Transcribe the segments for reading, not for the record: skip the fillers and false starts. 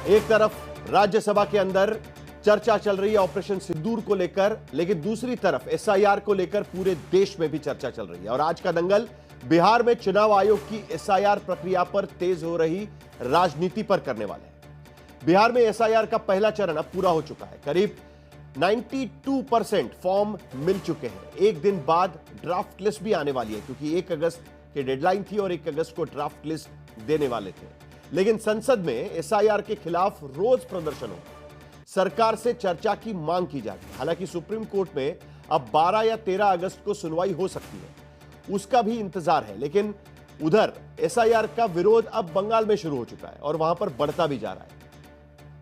एक तरफ राज्यसभा के अंदर चर्चा चल रही है ऑपरेशन सिंदूर को लेकर, लेकिन दूसरी तरफ एसआईआर को लेकर पूरे देश में भी चर्चा चल रही है। और आज का दंगल बिहार में चुनाव आयोग की एसआईआर प्रक्रिया पर तेज हो रही राजनीति पर करने वाले हैं। बिहार में एसआईआर का पहला चरण अब पूरा हो चुका है। करीब 92% फॉर्म मिल चुके हैं। एक दिन बाद ड्राफ्ट लिस्ट भी आने वाली है, क्योंकि 1 अगस्त की डेडलाइन थी और 1 अगस्त को ड्राफ्ट लिस्ट देने वाले थे। लेकिन संसद में एसआईआर के खिलाफ रोज प्रदर्शन हो, सरकार से चर्चा की मांग की जाती है। हालांकि सुप्रीम कोर्ट में अब 12 या 13 अगस्त को सुनवाई हो सकती है, उसका भी इंतजार है। लेकिन उधर एसआईआर का विरोध अब बंगाल में शुरू हो चुका है और वहां पर बढ़ता भी जा रहा है।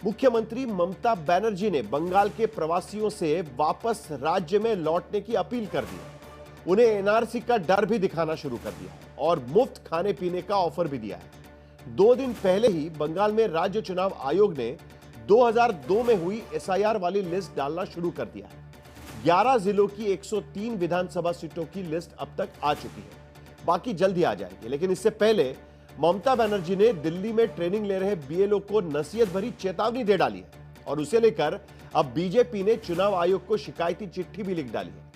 मुख्यमंत्री ममता बनर्जी ने बंगाल के प्रवासियों से वापस राज्य में लौटने की अपील कर दी है। उन्हें एनआरसी का डर भी दिखाना शुरू कर दिया है और मुफ्त खाने पीने का ऑफर भी दिया है। 2 दिन पहले ही बंगाल में राज्य चुनाव आयोग ने 2002 में हुई एसआईआर वाली लिस्ट डालना शुरू कर दिया है। 11 जिलों की 103 विधानसभा सीटों की लिस्ट अब तक आ चुकी है, बाकी जल्दी आ जाएगी। लेकिन इससे पहले ममता बनर्जी ने दिल्ली में ट्रेनिंग ले रहे बीएलओ को नसीहत भरी चेतावनी दे डाली है और उसे लेकर अब बीजेपी ने चुनाव आयोग को शिकायती चिट्ठी भी लिख डाली है।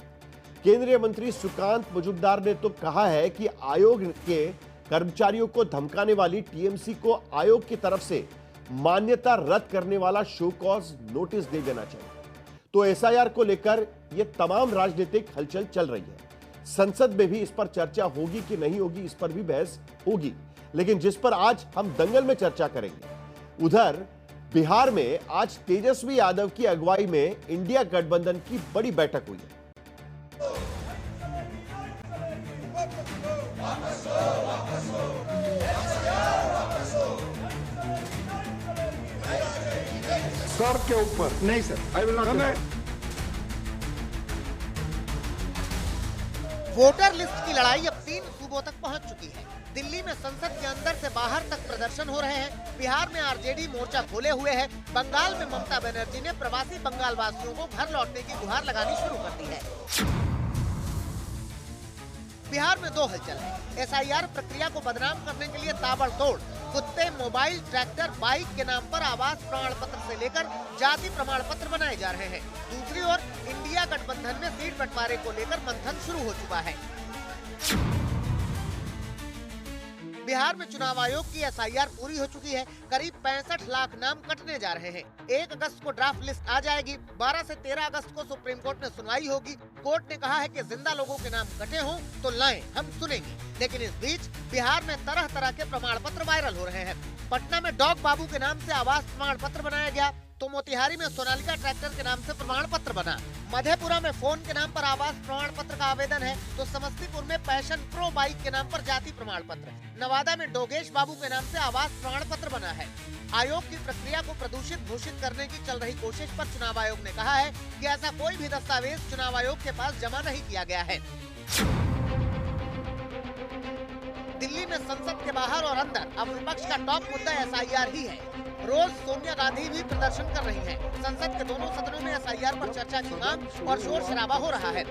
केंद्रीय मंत्री सुकांत मजूमदार ने तो कहा है कि आयोग के कर्मचारियों को धमकाने वाली टीएमसी को आयोग की तरफ से मान्यता रद्द करने वाला शो कॉज नोटिस दे देना चाहिए। तो एसआईआर को लेकर यह तमाम राजनीतिक हलचल चल रही है। संसद में भी इस पर चर्चा होगी कि नहीं होगी, इस पर भी बहस होगी। लेकिन जिस पर आज हम दंगल में चर्चा करेंगे, उधर बिहार में आज तेजस्वी यादव की अगुवाई में इंडिया गठबंधन की बड़ी बैठक हुई है। सर के ऊपर नहीं sir, I will not. Voter list की लड़ाई अब 3 सूबों तक पहुंच चुकी है। दिल्ली में संसद के अंदर से बाहर तक प्रदर्शन हो रहे हैं। बिहार में आरजेडी मोर्चा खोले हुए है। बंगाल में ममता बनर्जी ने प्रवासी बंगाल वासियों को घर लौटने की गुहार लगानी शुरू कर दी है। बिहार में 2 हलचल है। एसआईआर प्रक्रिया को बदनाम करने के लिए ताबड़तोड़ कुत्ते, मोबाइल, ट्रैक्टर, बाइक के नाम पर आवास प्रमाण पत्र से लेकर जाति प्रमाण पत्र बनाए जा रहे हैं। दूसरी ओर इंडिया गठबंधन में सीट बंटवारे को लेकर मंथन शुरू हो चुका है। बिहार में चुनाव आयोग की एसआईआर पूरी हो चुकी है। करीब 65 लाख नाम कटने जा रहे हैं। 1 अगस्त को ड्राफ्ट लिस्ट आ जाएगी। 12 से 13 अगस्त को सुप्रीम कोर्ट में सुनवाई होगी। कोर्ट ने कहा है कि जिंदा लोगों के नाम कटे हों तो लाएं, हम सुनेंगे। लेकिन इस बीच बिहार में तरह तरह के प्रमाण पत्र वायरल हो रहे हैं। पटना में डॉग बाबू के नाम से आवास प्रमाण पत्र बनाया गया, तो मोतिहारी में सोनालिका ट्रैक्टर के नाम से प्रमाण पत्र बना। मधेपुरा में फोन के नाम पर आवास प्रमाण पत्र का आवेदन है, तो समस्तीपुर में पैशन प्रो बाइक के नाम पर जाति प्रमाण पत्र। नवादा में डोगेश बाबू के नाम से आवास प्रमाण पत्र बना है। आयोग की प्रक्रिया को प्रदूषित घोषित करने की चल रही कोशिश पर चुनाव आयोग ने कहा है कि ऐसा कोई भी दस्तावेज चुनाव आयोग के पास जमा नहीं किया गया है। दिल्ली में संसद के बाहर और अंदर अब विपक्ष का टॉप मुद्दा एसआईआर ही है। रोज सोनिया गांधी भी प्रदर्शन कर रही हैं। संसद के दोनों सदनों में एसआईआर पर चर्चा की मांग और शोर शराबा हो रहा है।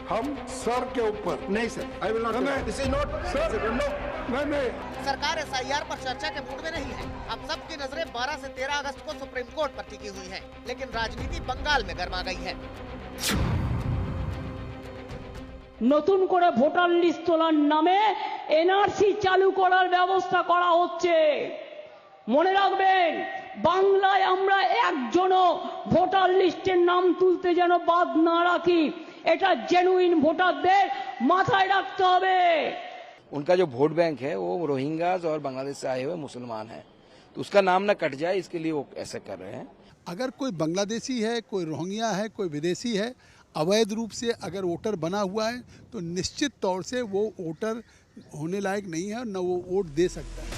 हम सर के ऊपर नहीं sir, I will not, this is not sir, नहीं। सरकार एसआईआर पर चर्चा के मूड में नहीं है। अब सबकी नजरें 12 से 13 अगस्त को सुप्रीम कोर्ट पर टिकी हुई हैं। लेकिन राजनीति बंगाल में गर्मा गई है। নতুন করে ভোটার লিস্ট তোলার নামে এনআরসি চালু করার ব্যবস্থা করা হচ্ছে। মনে রাখবেন, বাংলায় আমরা একজনও ভোটার লিস্টের নাম তুলতে যেন বাদ না রাখি, এটা জেনুইন ভোটারদের মাথায় রাখতে হবে। उनका जो वोट बैंक है वो रोहिंग्याज और बांग्लादेश से आए हुए मुसलमान हैं, तो उसका नाम न कट जाए इसके लिए वो ऐसा कर रहे हैं। अगर कोई बांग्लादेशी है, कोई रोहिंग्या है, कोई विदेशी है, अवैध रूप से अगर वोटर बना हुआ है तो निश्चित तौर से वो वोटर होने लायक नहीं है, न वो वोट दे सकता है।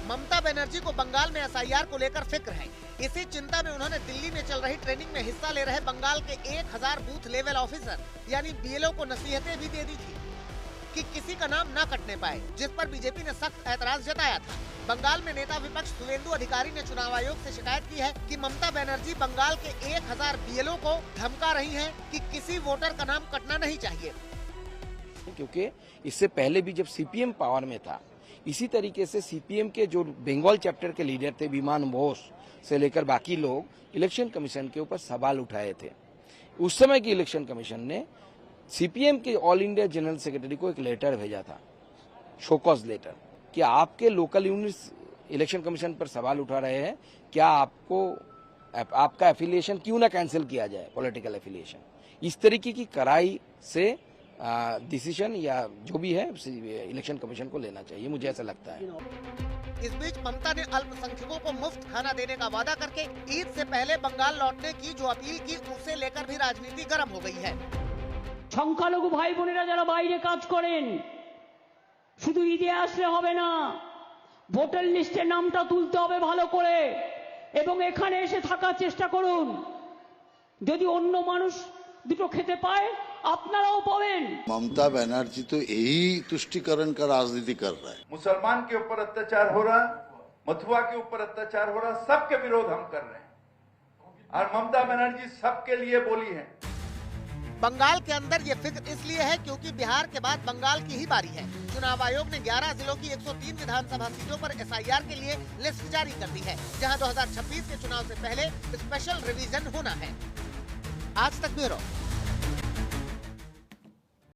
ममता बनर्जी को बंगाल में एसआईआर को लेकर फिक्र है। इसी चिंता में उन्होंने दिल्ली में चल रही ट्रेनिंग में हिस्सा ले रहे बंगाल के 1000 बूथ लेवल ऑफिसर यानी बीएलओ को नसीहतें भी दे दी थी कि किसी का नाम न कटने पाए, जिस पर बीजेपी ने सख्त ऐतराज जताया था। बंगाल में नेता विपक्ष सुवेंदु अधिकारी ने चुनाव आयोग से शिकायत की है कि ममता बनर्जी बंगाल के 1000 बीएलओ को धमका रही हैं कि किसी वोटर का नाम कटना नहीं चाहिए। क्योंकि इससे पहले भी जब सीपीएम पावर में था, इसी तरीके से सीपीएम के जो बंगाल चैप्टर के लीडर थे विमान बोस से लेकर बाकी लोग इलेक्शन कमीशन के ऊपर सवाल उठाए थे। उस समय की इलेक्शन कमीशन ने सीपीएम के ऑल इंडिया जनरल सेक्रेटरी को एक लेटर भेजा था, शोकॉज लेटर, कि आपके लोकल यूनिट्स इलेक्शन कमीशन पर सवाल उठा रहे हैं, क्या आपका एफिलिएशन क्यों ना कैंसिल किया जाए, पॉलिटिकल एफिलिएशन। इस तरीके की कड़ाई से डिसीजन या जो भी है इलेक्शन कमीशन को लेना चाहिए, मुझे ऐसा लगता है। इस बीच ममता ने अल्पसंख्यकों को मुफ्त खाना देने का वादा करके ईद से पहले बंगाल लौटने की जो अपील की, उसे लेकर भी राजनीति गर्म हो गई है। সংখ্যালঘু ভাই বোনেরা যারা বাইরে কাজ করেন, শুধু ঈদে আসলে হবে না, ভোটার লিস্টে নামটা তুলতে হবে ভালো করে এবং এখানে এসে থাকার চেষ্টা করুন। যদি অন্য মানুষ দুটো খেতে পায়, আপনারাও পাবেন। ममता बनर्जी तो यही तुष्टिकरण का राजनीति कर रहा है। मुसलमान के ऊपर अत्याचार हो रहा, मथुआ के ऊपर अत्याचार हो रहा, सबके विरोध हम कर रहे हैं और ममता बनर्जी सबके लिए बोली है। बंगाल के अंदर ये फिक्र इसलिए है क्योंकि बिहार के बाद बंगाल की ही बारी है। चुनाव आयोग ने 11 जिलों की 103 विधानसभा सीटों पर एसआईआर के लिए लिस्ट जारी कर दी है, जहां 2026 के चुनाव से पहले स्पेशल रिवीजन होना है। आज तक ब्यूरो।